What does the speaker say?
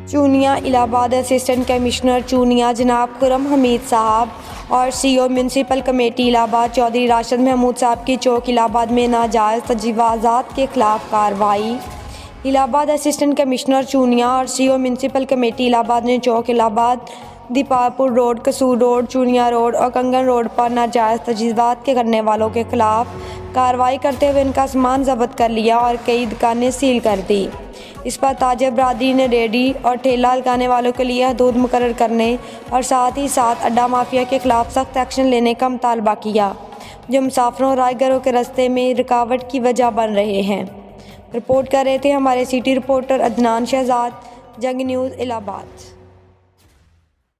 Chunian Allahabad assistant commissioner Chunian जनाब खुर्रम हमीद साहब और CO municipal committee Allahabad Chaudhry Rashid Mahmood साहब की चौक इलाहाबाद में नाजायज़ तजवीज़ात के ख़िलाफ़ कार्रवाई। इलाहाबाद असिस्टेंट कमिश्नर चूनिया और सीओ म्यूनसिपल कमेटी इलाहाबाद ने चौक इलाहाबाद, दीपारपुर रोड, कसूर रोड, चूनिया रोड और कंगन रोड पर नाजायज़ तजवीज़ात के करने वालों के ख़िलाफ़ कार्रवाई करते हुए इनका सामान ज़ब्त कर लिया और कई दुकानें सील कर दी। इस पर ताजिर बरादरी ने रेडी और ठेला लगाने वालों के लिए हदूद मुकर्रर करने और साथ ही साथ अड्डा माफिया के खिलाफ सख्त एक्शन लेने का मुतालबा किया, जो मुसाफिरों और राहगीरों के रास्ते में रुकावट की वजह बन रहे हैं। रिपोर्ट कर रहे थे हमारे सिटी रिपोर्टर अदनान शहजाद, जंग न्यूज़ इलाहाबाद।